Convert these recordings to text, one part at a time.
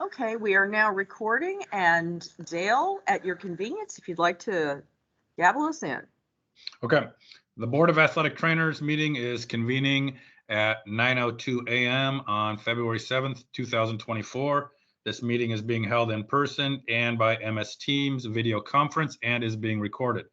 Okay, we are now recording, and Dale, at your convenience, if you'd like to gavel us in. Okay, the Board of Athletic Trainers meeting is convening at 9:02 a.m. on February 7th, 2024. This meeting is being held in person and by MS Teams video conference and is being recorded.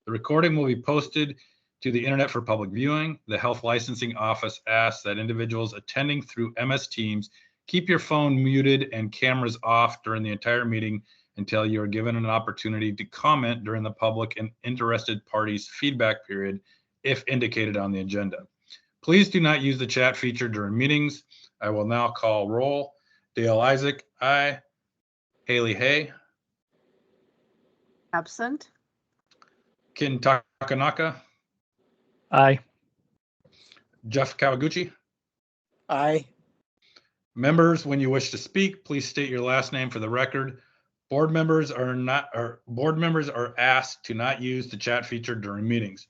The recording will be posted to the internet for public viewing. The Health Licensing Office asks that individuals attending through MS Teams keep your phone muted and cameras off during the entire meeting until you are given an opportunity to comment during the public and interested parties feedback period if indicated on the agenda. Please do not use the chat feature during meetings. I will now call roll. Dale Isaac, aye. Haley Hay. Absent. Kin Takanaka. Aye. Jeff Kawaguchi. Aye. Members, when you wish to speak, please state your last name for the record. Board members are asked to not use the chat feature during meetings.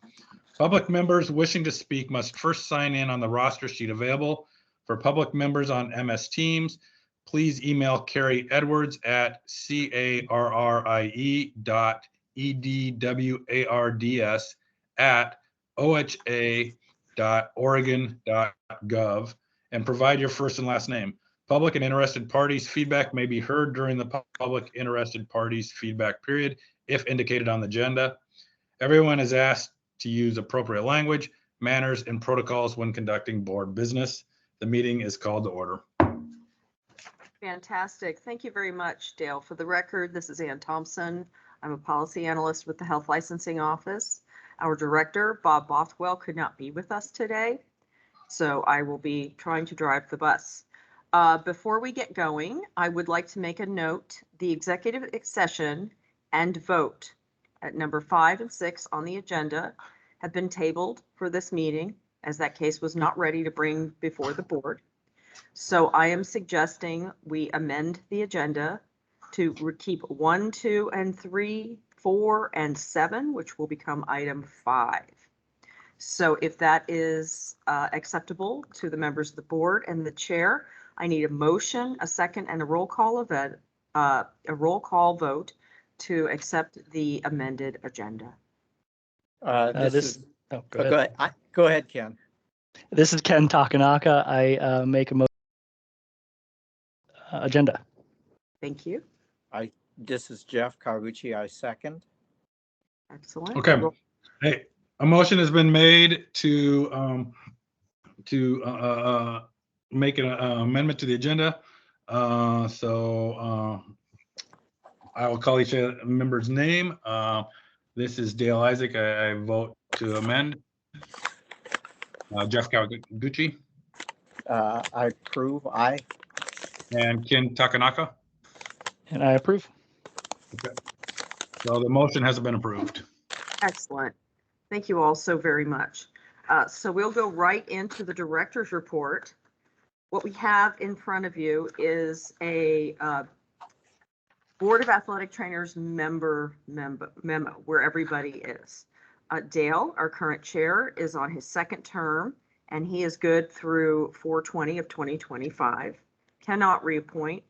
Public members wishing to speak must first sign in on the roster sheet available. For public members on MS Teams, please email Carrie Edwards at carrie.edwards@oha.oregon.gov and provide your first and last name. Public and interested parties feedback may be heard during the public interested parties feedback period if indicated on the agenda. Everyone is asked to use appropriate language, manners, and protocols when conducting board business. The meeting is called to order. Fantastic. Thank you very much, Dale. For the record, this is Ann Thompson. I'm a policy analyst with the Health Licensing Office. Our director, Bob Bothwell, could not be with us today, so I will be trying to drive the bus. Before we get going, I would like to make a note. The executive session and vote at number 5 and 6 on the agenda have been tabled for this meeting, as that case was not ready to bring before the board. So I am suggesting we amend the agenda to keep 1, 2, and 3, 4, and 7, which will become item 5. So if that is acceptable to the members of the board and the chair, I need a motion, a second, and a roll call vote to accept the amended agenda. Go ahead. Go ahead, Ken. This is Ken Takanaka. I make a motion agenda. Thank you. This is Jeff Kawaguchi. I second. Excellent. Okay. Hey, a motion has been made to make an amendment to the agenda. So I will call each member's name. This is Dale Isaac. I vote to amend. Jeff Kawaguchi. I approve. Aye. And Ken Takanaka. And I approve. Okay. So the motion has been approved. Excellent. Thank you all so very much. So we'll go right into the director's report. What we have in front of you is a Board of Athletic Trainers memo where everybody is. Dale, our current chair, is on his second term, and he is good through 4/20 of 2025. Cannot reappoint.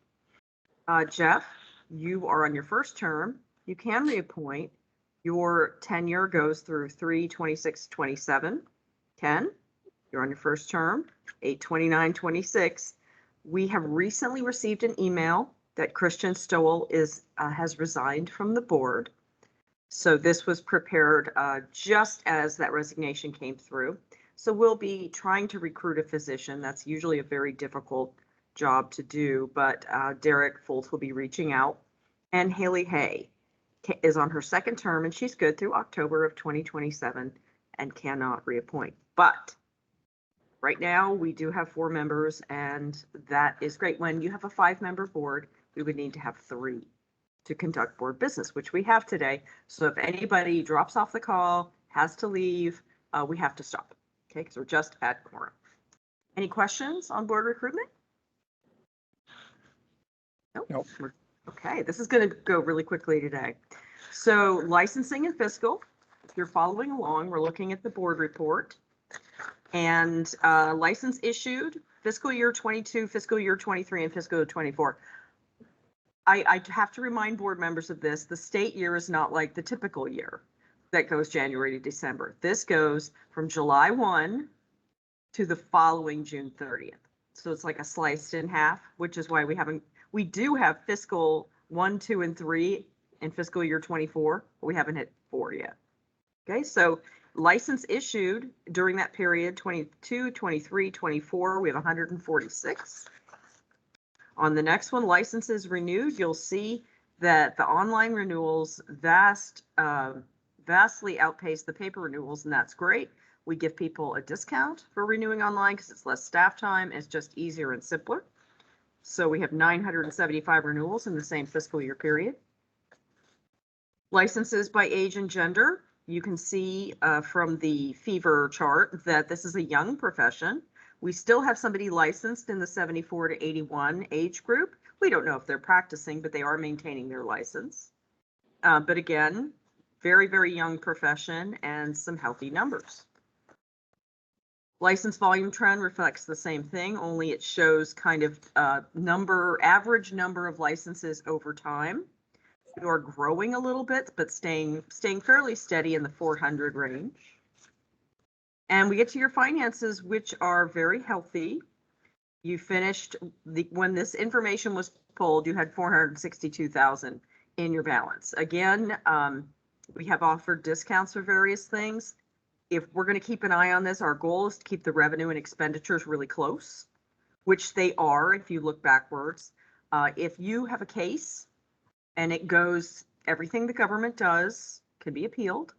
Jeff, you are on your first term. You can reappoint. Your tenure goes through 3/26/27. Ken, you're on your first term, 8/29/26. We have recently received an email that Christian Stowell has resigned from the board. So this was prepared just as that resignation came through. So we'll be trying to recruit a physician. That's usually a very difficult job to do, but Derek Foltz will be reaching out. And Haley Hay is on her second term, and she's good through October of 2027 and cannot reappoint. But right now we do have 4 members, and that is great. When you have a 5-member board, we would need to have 3 to conduct board business, which we have today. So if anybody drops off the call, has to leave, we have to stop, okay? Because we're just at quorum. Any questions on board recruitment? Nope. Okay, this is going to go really quickly today. So licensing and fiscal, if you're following along, we're looking at the board report. And license issued, fiscal year 22, fiscal year 23, and fiscal year 24. I have to remind board members of this. The state year is not like the typical year that goes January to December. This goes from July 1 to the following June 30th. So it's like a sliced in half, which is why we do have fiscal 1, 2, and 3 in fiscal year 24, but we haven't hit 4 yet. Okay, so license issued during that period, 22, 23, 24, we have 146. On the next one, licenses renewed, you'll see that the online renewals vastly outpace the paper renewals, and that's great. We give people a discount for renewing online because it's less staff time. It's just easier and simpler. So we have 975 renewals in the same fiscal year period. Licenses by age and gender. You can see from the fever chart that this is a young profession. We still have somebody licensed in the 74 to 81 age group. We don't know if they're practicing, but they are maintaining their license. But again, very, very young profession and some healthy numbers. License volume trend reflects the same thing, only it shows kind of average number of licenses over time. We are growing a little bit, but staying fairly steady in the 400 range. And we get to your finances, which are very healthy. You finished when this information was pulled, you had 462,000 in your balance. Again, we have offered discounts for various things. If we're going to keep an eye on this, our goal is to keep the revenue and expenditures really close, which they are if you look backwards. If you have a case and it goes, everything the government does can be appealed.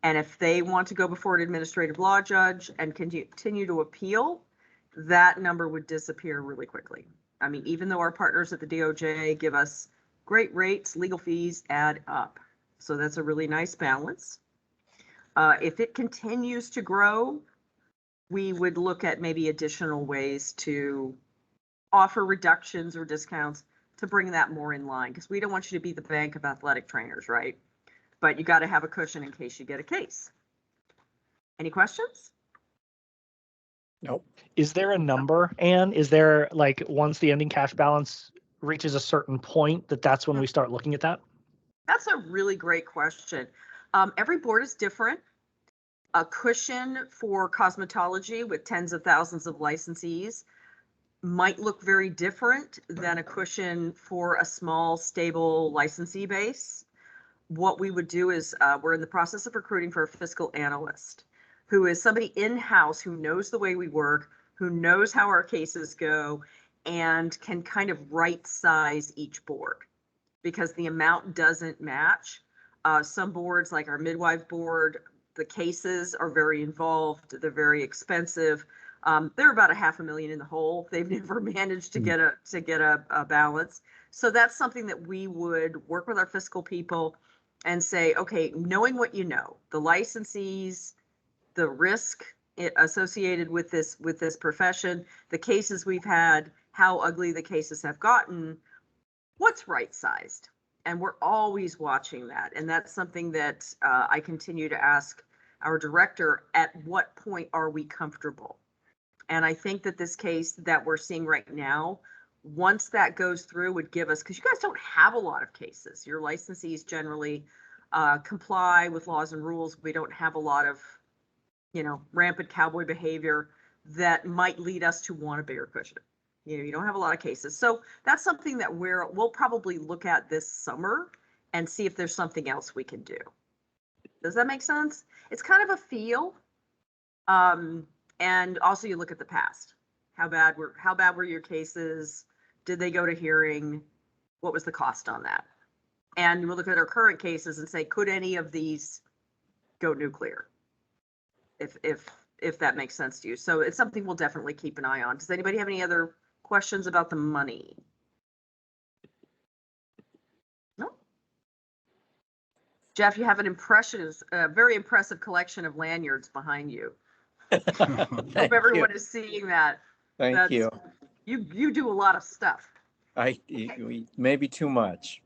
And if they want to go before an administrative law judge and continue to appeal, that number would disappear really quickly. I mean, even though our partners at the DOJ give us great rates, legal fees add up. So that's a really nice balance. If it continues to grow, we would look at maybe additional ways to offer reductions or discounts to bring that more in line, because we don't want you to be the bank of athletic trainers, right? But you got to have a cushion in case you get a case. Any questions? Nope. Is there a number, Anne? Is there, like, once the ending cash balance reaches a certain point, that's when we start looking at that? That's a really great question. Every board is different. A cushion for cosmetology with tens of thousands of licensees might look very different than a cushion for a small, stable licensee base. What we would do is we're in the process of recruiting for a fiscal analyst who is somebody in-house who knows the way we work, who knows how our cases go, and can kind of right size each board because the amount doesn't match. Some boards, like our midwife board, the cases are very involved. They're very expensive. They're about $500,000 in the hole. They've never managed to get a balance. So that's something that we would work with our fiscal people and say, okay, knowing what you know, the licensees, the risk associated with this profession, the cases we've had, how ugly the cases have gotten, what's right sized? And we're always watching that. And that's something that I continue to ask our director, at what point are we comfortable? And I think that this case that we're seeing right now, once that goes through, would give us, because you guys don't have a lot of cases. Your licensees generally comply with laws and rules. We don't have a lot of, rampant cowboy behavior that might lead us to want a bigger cushion. You don't have a lot of cases. So that's something that we'll probably look at this summer and see if there's something else we can do. Does that make sense? It's kind of a feel. And also you look at the past. How bad were your cases? Did they go to hearing? What was the cost on that? And we'll look at our current cases and say, could any of these go nuclear? If that makes sense to you. So it's something we'll definitely keep an eye on. Does anybody have any other questions about the money? No? Jeff, you have a very impressive collection of lanyards behind you. Hope everyone is seeing that. Thank you. You do a lot of stuff. Maybe too much.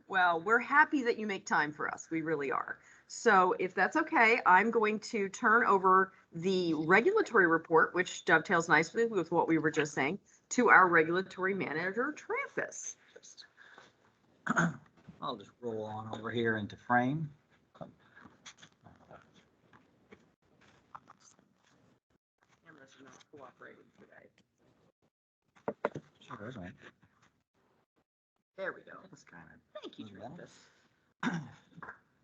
Well, we're happy that you make time for us. We really are. So if that's okay, I'm going to turn over the regulatory report, which dovetails nicely with what we were just saying, to our regulatory manager, Trampus. I'll just roll on over here into frame. Cameras are not cooperating today. Sure, there's one. There we go. That's kind Thank you, Yeah. Trampus.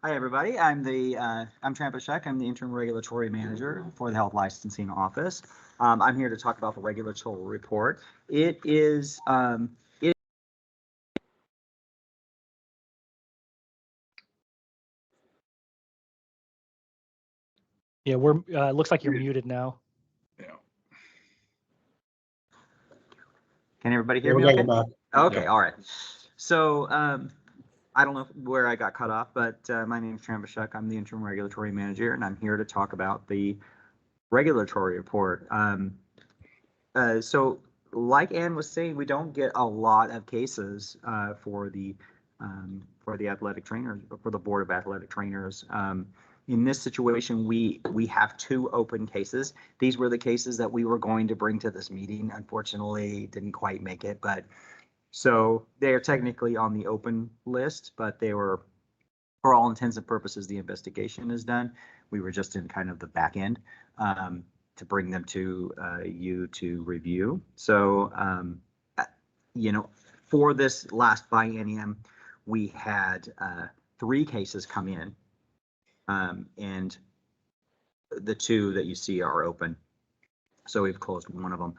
Hi, everybody. I'm Trampus Sheck. I'm the interim regulatory manager for the Health Licensing Office. I'm here to talk about the regulatory report. It is, Yeah, we're, looks like you're muted now. Yeah. can everybody hear There we me go, okay? you're back. Okay, Yeah. all right. So I don't know where I got cut off, but my name is Trampus Sheck. I'm the interim regulatory manager, and I'm here to talk about the regulatory report. So like Ann was saying, we don't get a lot of cases for the athletic trainers, for the Board of Athletic Trainers. In this situation, we have 2 open cases. These were the cases that we were going to bring to this meeting. Unfortunately, didn't quite make it, but so they are technically on the open list, but they were, for all intents and purposes, the investigation is done. We were just in kind of the back end to bring them to you to review. So, for this last biennium, we had 3 cases come in, and the 2 that you see are open. So we've closed one of them.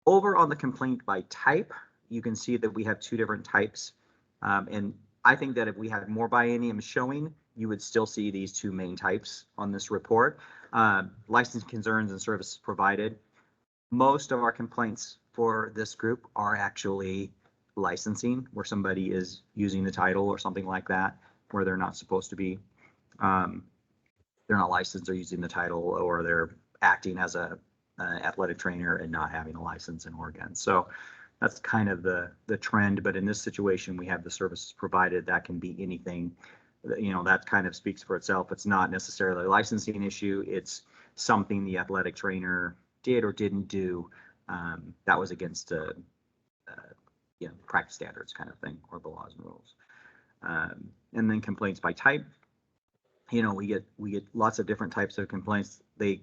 Over on the complaint by type, you can see that we have 2 different types. And I think that if we had more bienniums showing, you would still see these 2 main types on this report. License concerns and services provided. Most of our complaints for this group are actually licensing, where somebody is using the title or something like that, where they're not supposed to be. They're not licensed or using the title, or they're acting as a athletic trainer and not having a license in Oregon. So that's kind of the trend. But in this situation, we have the services provided. That can be anything. That kind of speaks for itself. It's not necessarily a licensing issue. It's something the athletic trainer did or didn't do that was against practice standards kind of thing, or the laws and rules. And then complaints by type. We get lots of different types of complaints. We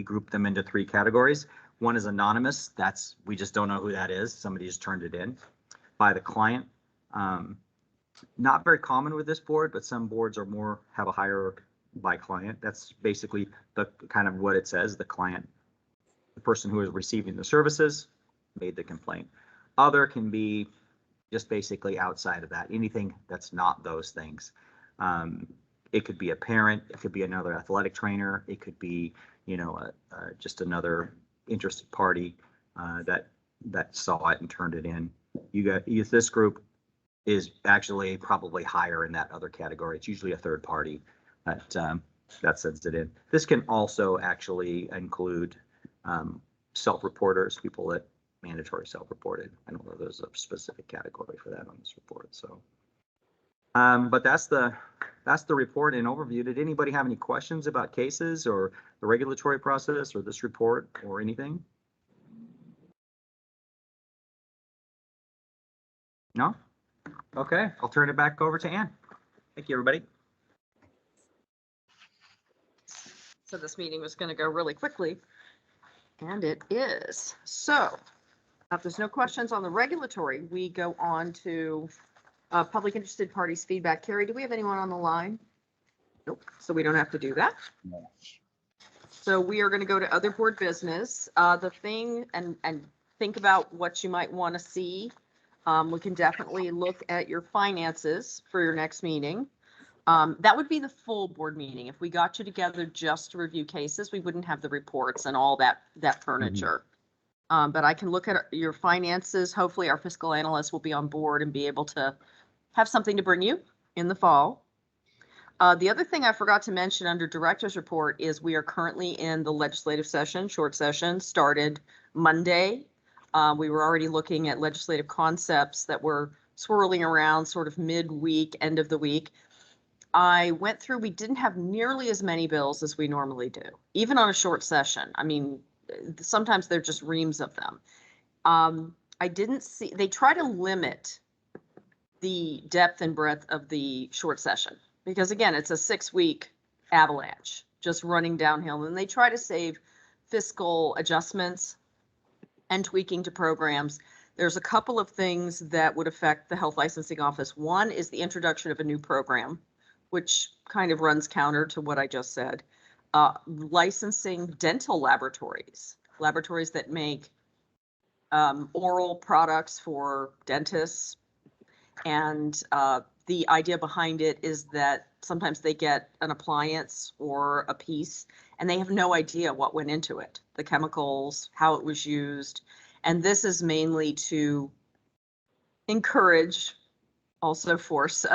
group them into 3 categories. One is anonymous. We just don't know who that is. Somebody just turned it in. By the client. Not very common with this board, but some boards have a higher by client. That's basically the kind of what it says. The client, the person who is receiving the services, made the complaint. Other can be just basically outside of that. Anything that's not those things. It could be a parent. It could be another athletic trainer. It could be, just another interested party that saw it and turned it in. This group is actually probably higher in that other category. It's usually a third party that sends it in. This can also actually include self-reporters, people that mandatory self-reported. I don't know if there's a specific category for that on this report. So, but that's the report in overview. Did anybody have any questions about cases or the regulatory process or this report or anything? No? Okay, I'll turn it back over to Ann. Thank you, everybody. So this meeting was going to go really quickly, and it is. So if there's no questions on the regulatory, we go on to public interested parties feedback. Carrie, do we have anyone on the line? Nope. So we don't have to do that. No. So we are going to go to other board business. The thing, and think about what you might want to see. We can definitely look at your finances for your next meeting. That would be the full board meeting. If we got you together just to review cases, we wouldn't have the reports and all that furniture. But I can look at your finances. Hopefully our fiscal analyst will be on board and be able to have something to bring you in the fall. The other thing I forgot to mention under director's report is we are currently in the legislative session. Short session started Monday. We were already looking at legislative concepts that were swirling around sort of midweek, end of the week. I went through, we didn't have nearly as many bills as we normally do, even on a short session. I mean, sometimes they're just reams of them. I didn't see, they try to limit the depth and breadth of the short session because again, it's a 6-week avalanche just running downhill, and they try to save fiscal adjustments and tweaking to programs. There's a couple of things that would affect the health licensing office. One is the introduction of a new program, which kind of runs counter to what I just said. Licensing dental laboratories that make oral products for dentists. And the idea behind it is that sometimes they get an appliance or a piece and they have no idea what went into it, the chemicals, how it was used. And this is mainly to encourage, also force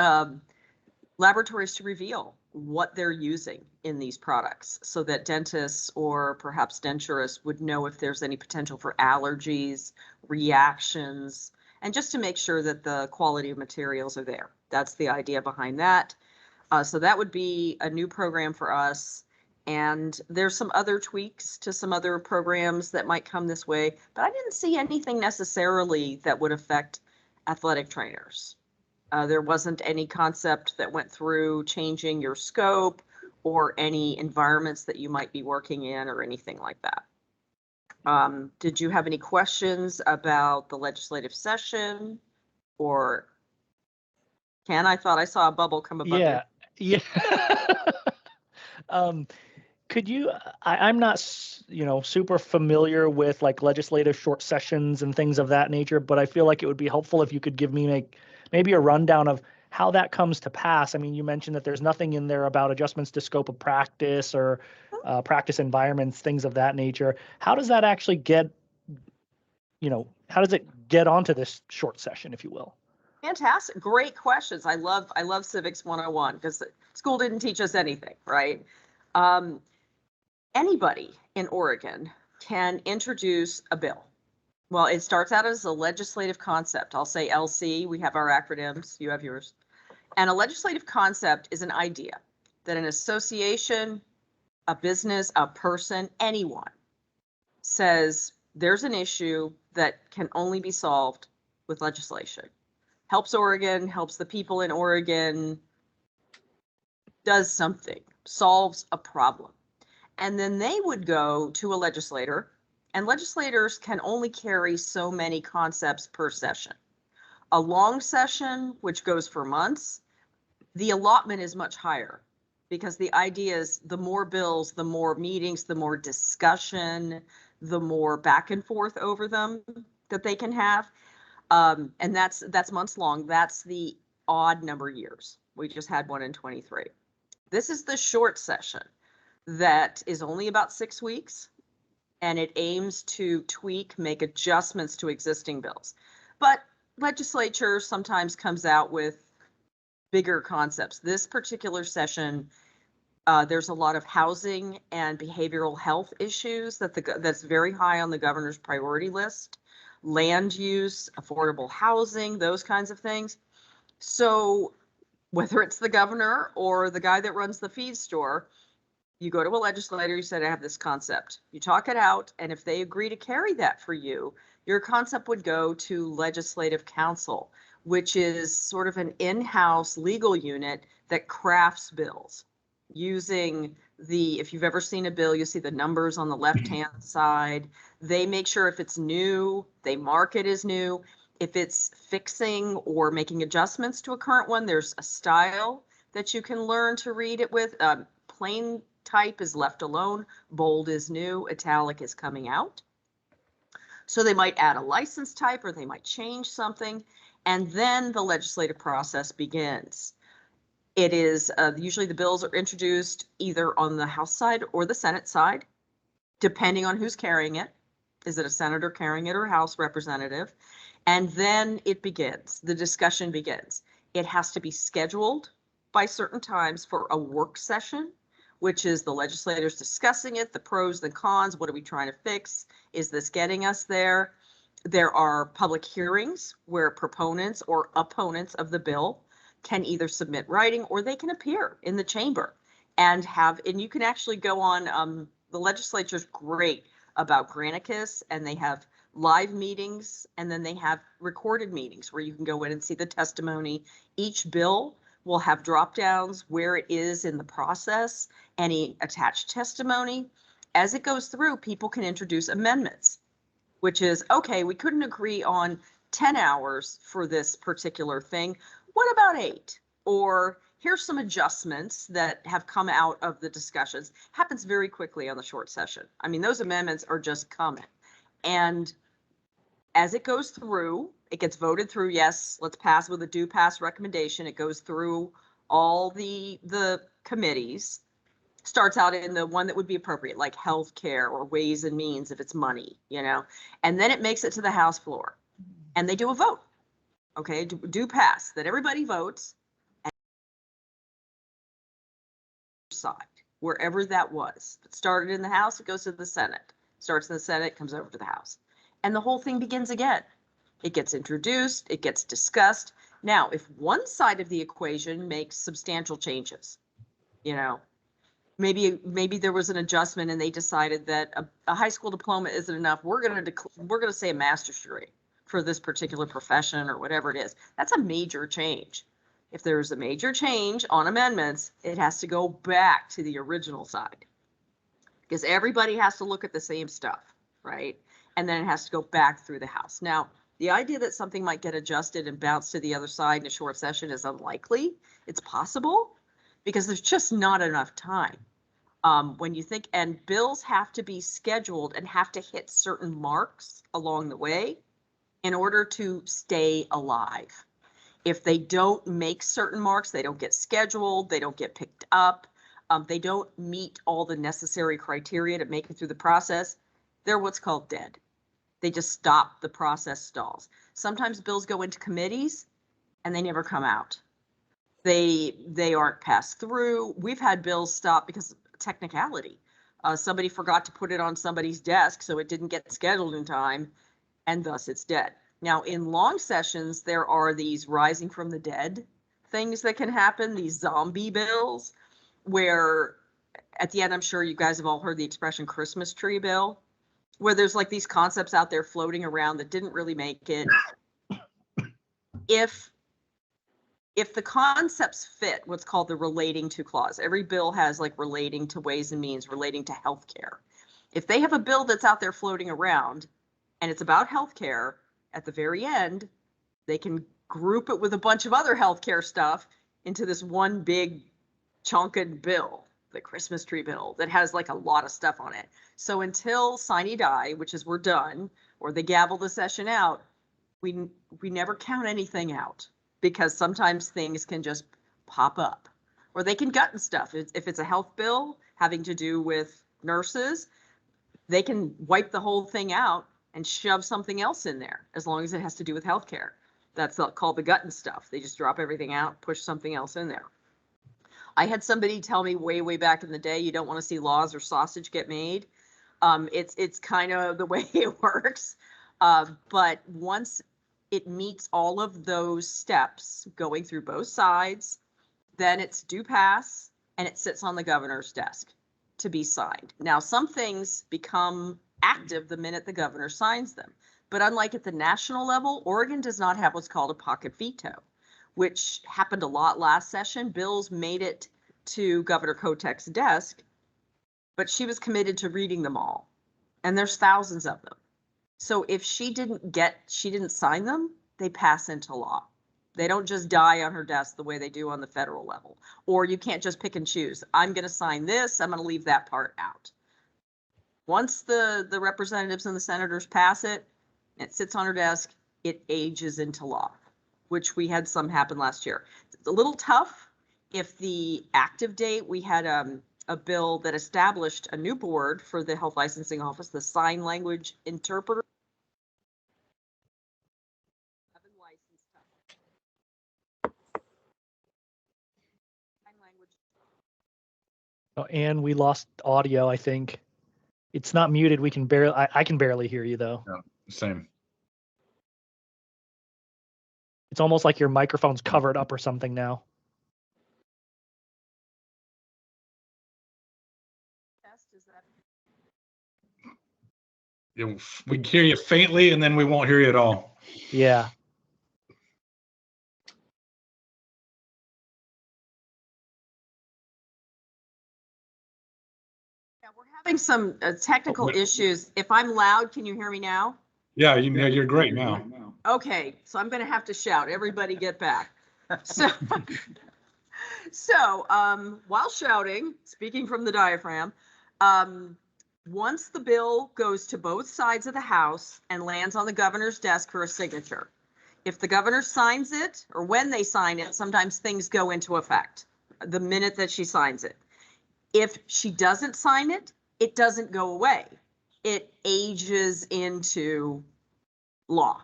laboratories to reveal what they're using in these products so that dentists or perhaps denturists would know if there's any potential for allergies, reactions, and just to make sure that the quality of materials are there. That's the idea behind that. So that would be a new program for us. And there's some other tweaks to some other programs that might come this way, but I didn't see anything necessarily that would affect athletic trainers. There wasn't any concept that went through changing your scope or any environments that you might be working in or anything like that. Did you have any questions about the legislative session or Ken? I thought I saw a bubble come above Yeah. you. Yeah. Could you, I'm not, super familiar with like legislative short sessions and things of that nature, but I feel like it would be helpful if you could give me maybe a rundown of how that comes to pass. I mean, you mentioned that there's nothing in there about adjustments to scope of practice or practice environments, things of that nature. How does that actually get, how does it get onto this short session, if you will? Fantastic. Great questions. I love Civics 101 because school didn't teach us anything, right? Anybody in Oregon can introduce a bill. Well, it starts out as a legislative concept. I'll say LC. We have our acronyms. You have yours. And a legislative concept is an idea that an association, a business, a person, anyone says there's an issue that can only be solved with legislation. Helps Oregon, helps the people in Oregon, does something, solves a problem. And then they would go to a legislator, and legislators can only carry so many concepts per session. A long session, which goes for months, the allotment is much higher because the idea is the more bills, the more meetings, the more discussion, the more back and forth over them that they can have. And that's months long. That's the odd number years. We just had one in 23. This is the short session that is only about 6 weeks, and it aims to tweak, make adjustments to existing bills. But legislature sometimes comes out with bigger concepts. This particular session, there's a lot of housing and behavioral health issues that's very high on the governor's priority list. Land use, affordable housing, those kinds of things. So whether it's the governor or the guy that runs the feed store, you go to a legislator, you said, I have this concept. You talk it out, and if they agree to carry that for you, your concept would go to legislative council, which is sort of an in-house legal unit that crafts bills using if you've ever seen a bill, you see the numbers on the left-hand side. They make sure if it's new, they mark it as new. If it's fixing or making adjustments to a current one, there's a style that you can learn to read it with. Plain type is left alone, bold is new, italic is coming out. So they might add a license type or they might change something, and then the legislative process begins. It is usually the bills are introduced either on the House side or the Senate side, depending on who's carrying it. Is it a senator carrying it or a House representative? And then it begins, the discussion begins. It has to be scheduled by certain times for a work session, which is the legislators discussing it, the pros, the cons, what are we trying to fix? Is this getting us there? There are public hearings where proponents or opponents of the bill can either submit writing or they can appear in the chamber and you can actually go on, the legislature's great. about Granicus, and they have live meetings, and then they have recorded meetings where you can go in and see the testimony. Each bill will have drop downs where it is in the process, any attached testimony. As it goes through, people can introduce amendments, which is, okay, we couldn't agree on 10 hours for this particular thing. What about 8? Or here's some adjustments that have come out of the discussions. Happens very quickly on the short session. I mean, those amendments are just coming. And as it goes through, it gets voted through. Yes, let's pass with a do pass recommendation. It goes through all the committees. Starts out in the one that would be appropriate, like healthcare or ways and means if it's money, you know, and then it makes it to the House floor and they do a vote. Okay, do pass, that everybody votes and side, wherever that was. If it started in the House, it goes to the Senate. Starts in the Senate, comes over to the House. And the whole thing begins again. It gets introduced, it gets discussed. Now, if one side of the equation makes substantial changes, you know, maybe there was an adjustment and they decided that a high school diploma isn't enough. We're going to say a master's degree for this particular profession or whatever it is. That's a major change. If there's a major change on amendments, it has to go back to the original side because everybody has to look at the same stuff, right? And then it has to go back through the House. Now, the idea that something might get adjusted and bounce to the other side in a short session is unlikely. It's possible because there's just not enough time. When you think, and bills have to be scheduled and have to hit certain marks along the way in order to stay alive. If they don't make certain marks, they don't get scheduled, they don't get picked up, they don't meet all the necessary criteria to make it through the process, they're what's called dead. They just stop, the process stalls. Sometimes bills go into committees and they never come out. They aren't passed through. We've had bills stop because of technicality. Somebody forgot to put it on somebody's desk, so it didn't get scheduled in time, and thus it's dead. Now, in long sessions, there are these rising from the dead things that can happen, these zombie bills, where at the end, I'm sure you guys have all heard the expression Christmas tree bill, where there's like these concepts out there floating around that didn't really make it. If the concepts fit what's called the relating to clause, every bill has like relating to ways and means, relating to healthcare. If they have a bill that's out there floating around and it's about healthcare, at the very end, they can group it with a bunch of other healthcare stuff into this one big chunking bill, the Christmas tree bill, that has like a lot of stuff on it. So until sine die, which is we're done, or they gavel the session out, we never count anything out. Because sometimes things can just pop up or they can gut and stuff. If it's a health bill having to do with nurses, they can wipe the whole thing out and shove something else in there as long as it has to do with healthcare. That's called the gut and stuff. They just drop everything out, push something else in there. I had somebody tell me way back in the day, you don't want to see laws or sausage get made. It's kind of the way it works. But once it meets all of those steps going through both sides, then it's due pass and it sits on the governor's desk to be signed. Now, some things become active the minute the governor signs them, but unlike at the national level, Oregon does not have what's called a pocket veto, which happened a lot last session. Bills made it to Governor Kotek's desk, but she was committed to reading them all. And there's thousands of them. So if she didn't sign them, they pass into law. They don't just die on her desk the way they do on the federal level. Or you can't just pick and choose. I'm going to sign this. I'm going to leave that part out. Once the representatives and the senators pass it, it sits on her desk, it ages into law, which we had some happen last year. It's a little tough. If the active date, we had a bill that established a new board for the health licensing office, the sign language interpreter. Oh, and we lost audio, I think. It's not muted. We can barely, I can barely hear you though. Yeah, same. It's almost like your microphone's covered up or something now. Is that we hear you faintly and then we won't hear you at all. Yeah. Yeah, we're having some technical issues. If I'm loud, can you hear me now? Yeah, you're great now. Okay, so I'm going to have to shout. Everybody get back. So, so while shouting, speaking from the diaphragm, once the bill goes to both sides of the House and lands on the governor's desk for a signature, if the governor signs it, or when they sign it, sometimes things go into effect the minute that she signs it. If she doesn't sign it, it doesn't go away. It ages into law.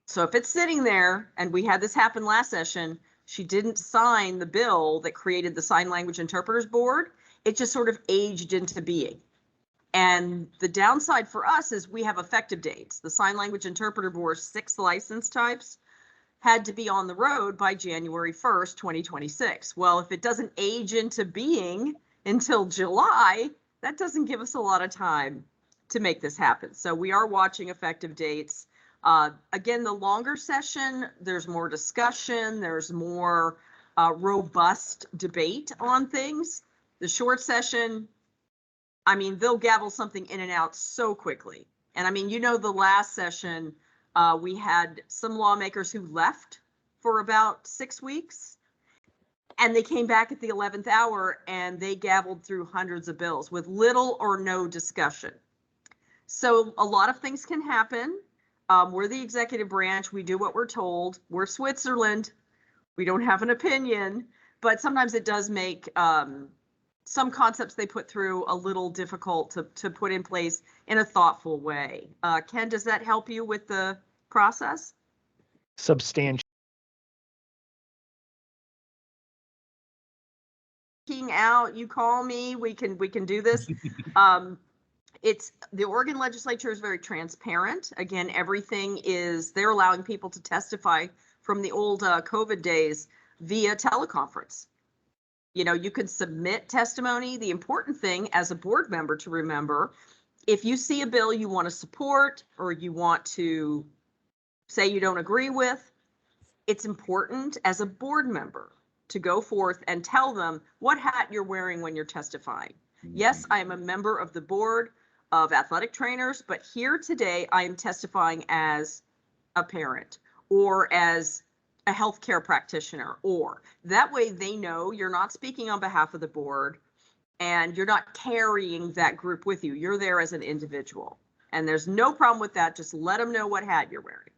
So if it's sitting there, and we had this happen last session, she didn't sign the bill that created the Sign Language Interpreters Board, it just sort of aged into being. And the downside for us is we have effective dates. The Sign Language Interpreter Board's 6 license types had to be on the road by January 1st, 2026. Well, if it doesn't age into being until July, that doesn't give us a lot of time to make this happen. So we are watching effective dates. Again, the longer session, there's more discussion, there's more robust debate on things. The short session, I mean, they'll gavel something in and out so quickly. And I mean, you know, the last session, we had some lawmakers who left for about 6 weeks, and they came back at the 11th hour and they gavelled through hundreds of bills with little or no discussion. So a lot of things can happen. We're the executive branch. We do what we're told. We're Switzerland. We don't have an opinion, but sometimes it does make some concepts they put through a little difficult to put in place in a thoughtful way. Ken, does that help you with the process? Substantial. Out, you call me, we can do this. It's the Oregon legislature is very transparent. Again, everything is, they're allowing people to testify from the old COVID days via teleconference. You know, you can submit testimony. The important thing as a board member to remember, if you see a bill you want to support or you want to say you don't agree with, it's important as a board member to go forth and tell them what hat you're wearing when you're testifying. Yes, I am a member of the board of athletic trainers, but here today I am testifying as a parent or as a healthcare practitioner, or that way they know you're not speaking on behalf of the board and you're not carrying that group with you. You're there as an individual, and there's no problem with that. Just let them know what hat you're wearing.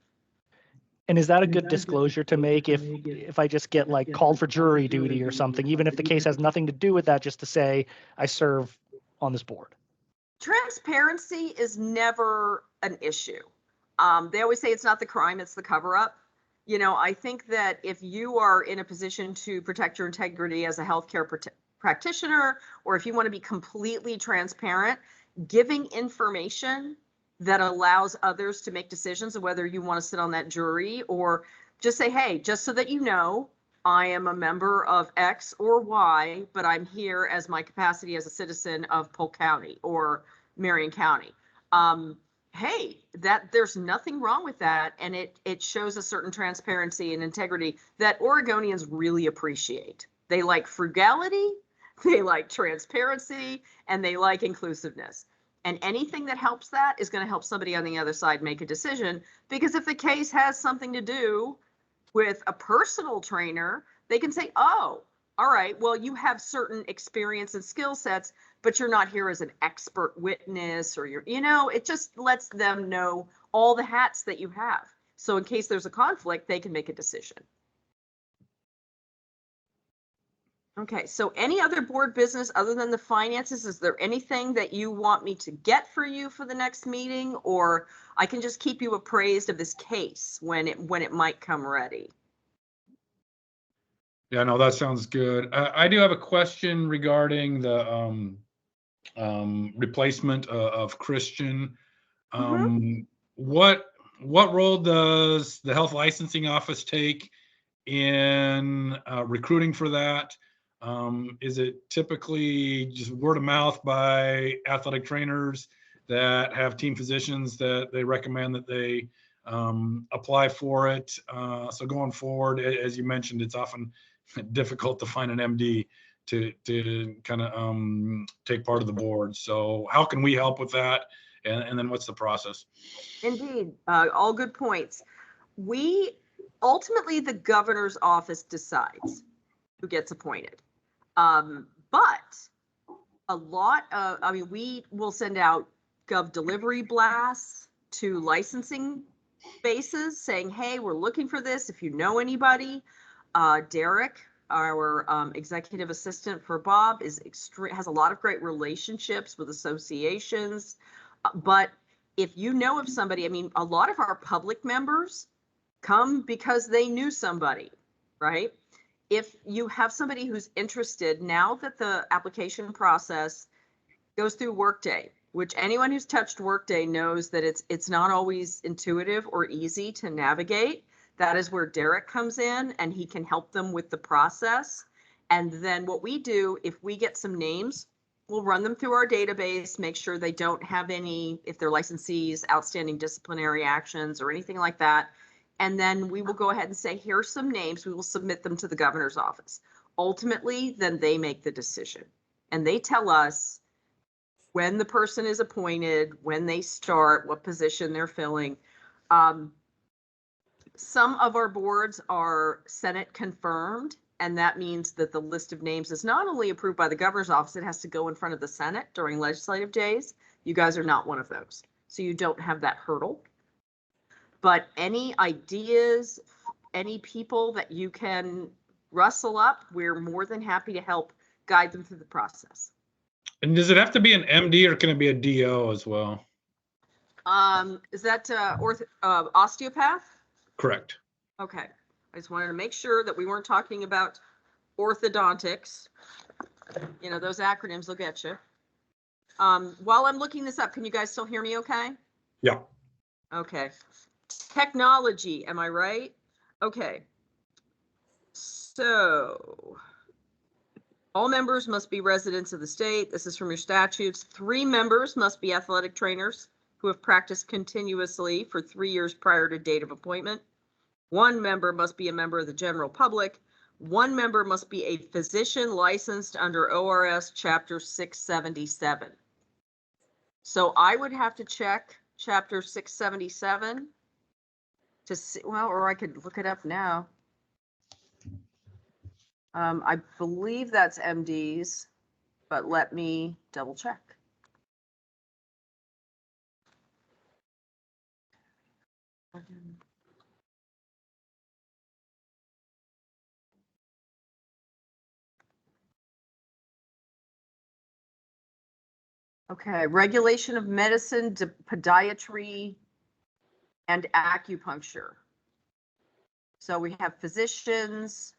And is that a good disclosure to make if I just get like called for jury duty or something, even if the case has nothing to do with that, just to say I serve on this board? Transparency is never an issue. They always say it's not the crime, it's the cover up. You know, I think that if you are in a position to protect your integrity as a healthcare practitioner, or if you want to be completely transparent, giving information that allows others to make decisions of whether you want to sit on that jury, or just say, hey, just so that you know, I am a member of X or Y, but I'm here as my capacity as a citizen of Polk County or Marion County. Hey, that there's nothing wrong with that, and it shows a certain transparency and integrity that Oregonians really appreciate. They like frugality, they like transparency, and they like inclusiveness. And anything that helps that is going to help somebody on the other side make a decision, because if the case has something to do with a personal trainer, they can say, oh, all right, well, you have certain experience and skill sets, but you're not here as an expert witness, or it just lets them know all the hats that you have. So in case there's a conflict, they can make a decision. Okay, so any other board business other than the finances? Is there anything that you want me to get for you for the next meeting, or I can just keep you appraised of this case when it might come ready? Yeah, no, that sounds good. I do have a question regarding the replacement of Christian. What role does the health licensing office take in recruiting for that? Is it typically just word of mouth by athletic trainers that have team physicians that they recommend that they apply for it. So going forward, as you mentioned, it's often difficult to find an MD to kind of take part of the board. So how can we help with that? And then what's the process? Indeed, all good points. Ultimately, the governor's office decides who gets appointed. But we will send out gov delivery blasts to licensing bases saying, hey, we're looking for this. If you know anybody, Derek, our executive assistant for Bob, has a lot of great relationships with associations. But if you know of somebody, a lot of our public members come because they knew somebody, right? If you have somebody who's interested, now that the application process goes through Workday, which anyone who's touched Workday knows that it's not always intuitive or easy to navigate. That is where Derek comes in, and he can help them with the process. And then what we do, if we get some names, we'll run them through our database, make sure they don't have any, if they're licensees, outstanding disciplinary actions or anything like that. And then we will go ahead and say, here's some names. We will submit them to the governor's office. Ultimately, then they make the decision. And they tell us when the person is appointed, when they start, what position they're filling. Some of our boards are Senate confirmed, and that means that the list of names is not only approved by the governor's office, it has to go in front of the Senate during legislative days. You guys are not one of those, so you don't have that hurdle. But any ideas, any people that you can rustle up, we're more than happy to help guide them through the process. And does it have to be an MD, or can it be a DO as well? Is that osteopath? Correct. Okay. I just wanted to make sure that we weren't talking about orthodontics. You know, those acronyms will get you. While I'm looking this up, can you guys still hear me okay? Yeah. Okay. Technology, am I right? Okay. So all members must be residents of the state. This is from your statutes. 3 members must be athletic trainers who have practiced continuously for 3 years prior to date of appointment. 1 member must be a member of the general public. 1 member must be a physician licensed under ORS Chapter 677. So I would have to check Chapter 677 to see, well, or I could look it up now. I believe that's MDs, but let me double check. Okay, regulation of medicine, podiatry, and acupuncture. So we have physicians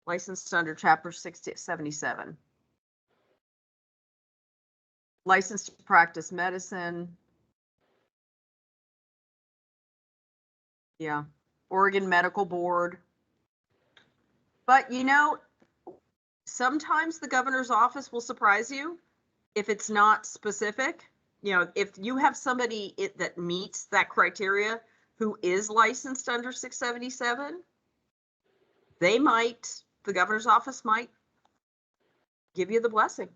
licensed under Chapter 677. Licensed to practice medicine. Yeah, Oregon Medical Board. But you know, sometimes the governor's office will surprise you if it's not specific. You know, if you have somebody that meets that criteria who is licensed under 677, the governor's office might give you the blessing.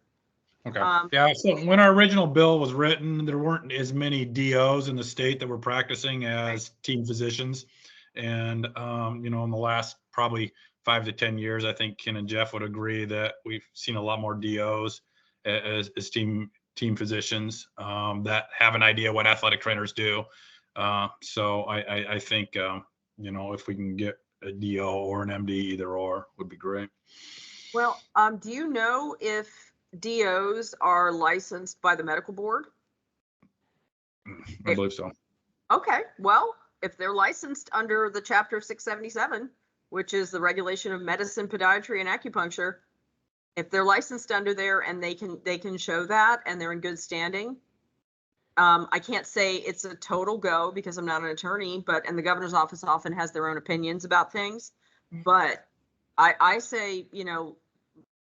Okay. Yeah. So when our original bill was written, there weren't as many DOs in the state that were practicing as team physicians. And, you know, in the last probably 5 to 10 years, I think Ken and Jeff would agree that we've seen a lot more DOs as team physicians that have an idea what athletic trainers do. So I think, you know, if we can get a DO or an MD, either or would be great. Well, do you know if DOs are licensed by the medical board? I believe so. Okay, well, if they're licensed under the Chapter 677, which is the regulation of medicine, podiatry, and acupuncture, if they're licensed under there and they can show that and they're in good standing, I can't say it's a total go because I'm not an attorney, and the governor's office often has their own opinions about things. But I say, you know,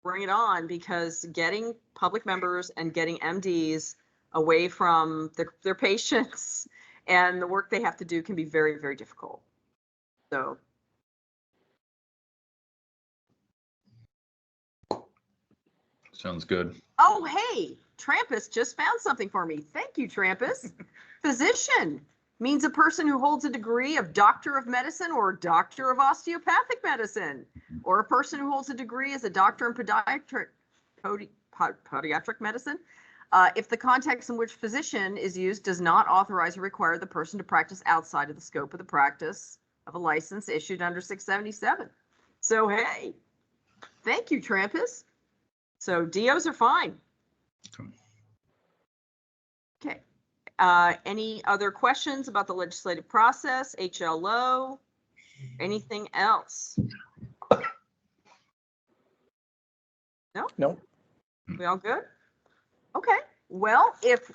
bring it on, because getting public members and getting MDs away from their patients, and the work they have to do can be very, very difficult. So. Sounds good. Oh, hey, Trampus just found something for me. Thank you, Trampus. Physician means a person who holds a degree of Doctor of Medicine or Doctor of Osteopathic Medicine, or a person who holds a degree as a Doctor in Podiatric Medicine. If the context in which physician is used does not authorize or require the person to practice outside of the scope of the practice of a license issued under 677. So, hey, thank you, Trampus. So DOs are fine. Okay. Any other questions about the legislative process, HLO, anything else? No? No. We all good? Okay. Well, if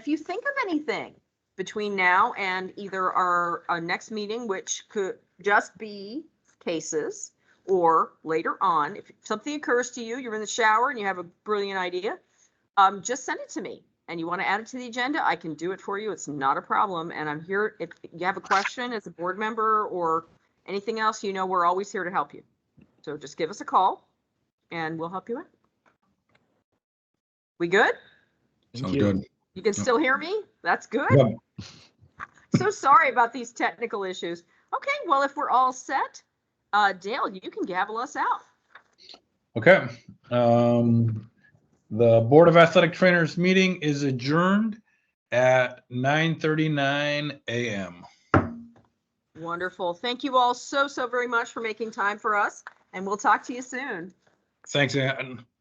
you think of anything between now and either our next meeting, which could just be cases, or later on, if something occurs to you, you're in the shower and you have a brilliant idea, just send it to me. And you want to add it to the agenda, I can do it for you. It's not a problem. And I'm here if you have a question as a board member or anything else, we're always here to help you. So just give us a call and we'll help you out. We good? Sounds good. You can still hear me? That's good. Yep. So sorry about these technical issues. Okay, well, if we're all set, Dale, you can gavel us out. Okay. The Board of Athletic Trainers meeting is adjourned at 9:39 a.m. Wonderful. Thank you all so very much for making time for us, and we'll talk to you soon. Thanks, Ann.